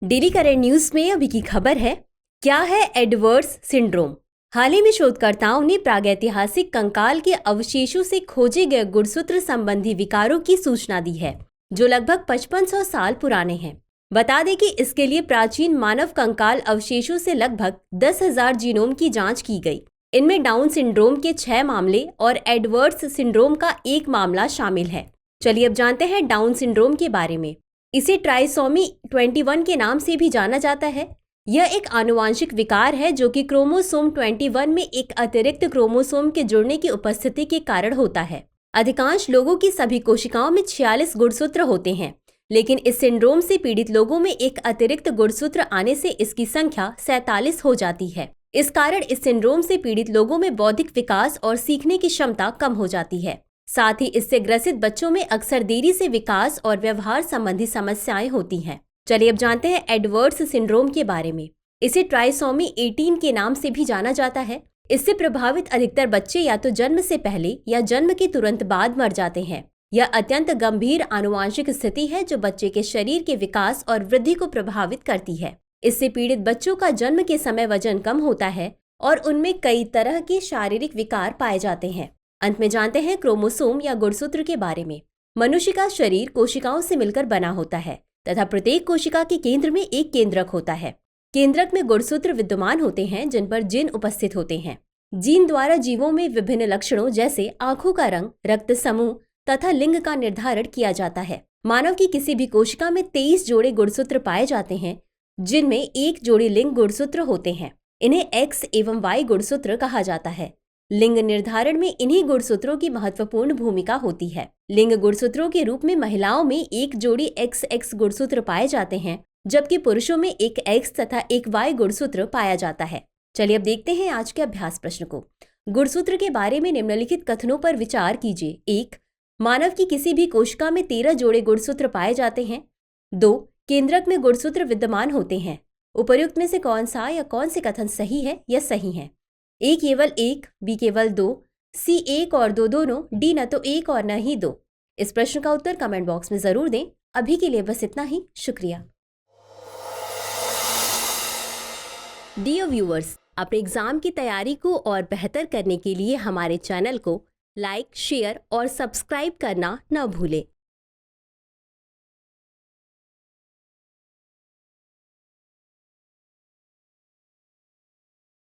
Daily current news में अभी की खबर है, क्या है एडवर्ड्स सिंड्रोम। हाल ही में शोधकर्ताओं ने प्रागैतिहासिक कंकाल के अवशेषों से खोजे गए गुणसूत्र संबंधी विकारों की सूचना दी है, जो लगभग 5500 साल पुराने हैं। बता दें कि इसके लिए प्राचीन मानव कंकाल अवशेषों से लगभग 10,000 जीनोम की जांच की गई। इनमें डाउन सिंड्रोम के 6 मामले और एडवर्ड्स सिंड्रोम का 1 मामला शामिल है। चलिए अब जानते हैं डाउन सिंड्रोम के बारे में। इसे ट्राइसोमी 21 के नाम से भी जाना जाता है। यह एक आनुवांशिक विकार है जो कि क्रोमोसोम 21 में एक अतिरिक्त क्रोमोसोम के जुड़ने की उपस्थिति के कारण होता है। अधिकांश लोगों की सभी कोशिकाओं में 46 गुणसूत्र होते हैं, लेकिन इस सिंड्रोम से पीड़ित लोगों में एक अतिरिक्त गुणसूत्र आने से इसकी संख्या 47 हो जाती है। इस कारण इस सिंड्रोम से पीड़ित लोगों में बौद्धिक विकास और सीखने की क्षमता कम हो जाती है। साथ ही इससे ग्रसित बच्चों में अक्सर देरी से विकास और व्यवहार संबंधी समस्याएं होती हैं। चलिए अब जानते हैं एडवर्ड्स सिंड्रोम के बारे में। इसे ट्राइसोमी 18 के नाम से भी जाना जाता है। इससे प्रभावित अधिकतर बच्चे या तो जन्म से पहले या जन्म के तुरंत बाद मर जाते हैं। यह अत्यंत गंभीर आनुवांशिक स्थिति है जो बच्चे के शरीर के विकास और वृद्धि को प्रभावित करती है। इससे पीड़ित बच्चों का जन्म के समय वजन कम होता है और उनमें कई तरह के शारीरिक विकार पाए जाते हैं। अंत में जानते हैं क्रोमोसोम या गुणसूत्र के बारे में। मनुष्य का शरीर कोशिकाओं से मिलकर बना होता है तथा प्रत्येक कोशिका के केंद्र में एक केंद्रक होता है। केंद्रक में गुणसूत्र विद्यमान होते हैं जिन पर जीन उपस्थित होते हैं। जीन द्वारा जीवों में विभिन्न लक्षणों जैसे आंखों का रंग, रक्त समूह तथा लिंग का निर्धारण किया जाता है। मानव की किसी भी कोशिका में 23 जोड़े गुणसूत्र पाए जाते हैं, जिनमें एक जोड़ी लिंग गुणसूत्र होते हैं। इन्हें X एवं Y गुणसूत्र कहा जाता है। लिंग निर्धारण में इन्हीं गुणसूत्रों की महत्वपूर्ण भूमिका होती है। लिंग गुणसूत्रों के रूप में महिलाओं में एक जोड़ी XX गुणसूत्र पाए जाते हैं, जबकि पुरुषों में एक X तथा एक Y गुणसूत्र पाया जाता है। चलिए अब देखते हैं आज के अभ्यास प्रश्न को। गुणसूत्र के बारे में निम्नलिखित कथनों पर विचार कीजिए। 1. मानव की किसी भी कोशिका में 13 जोड़े गुणसूत्र पाए जाते हैं। 2. केंद्रक में गुणसूत्र विद्यमान होते हैं। उपर्युक्त में से कौन सा या कौन से कथन सही है या सही है? A केवल 1, B केवल 2, C 1 और 2 दोनों, D न तो 1 और न ही 2। इस प्रश्न का उत्तर कमेंट बॉक्स में जरूर दें। अभी के लिए बस इतना ही। शुक्रिया। डियर व्यूअर्स, अपने एग्जाम की तैयारी को और बेहतर करने के लिए हमारे चैनल को लाइक, शेयर और सब्सक्राइब करना न भूलें।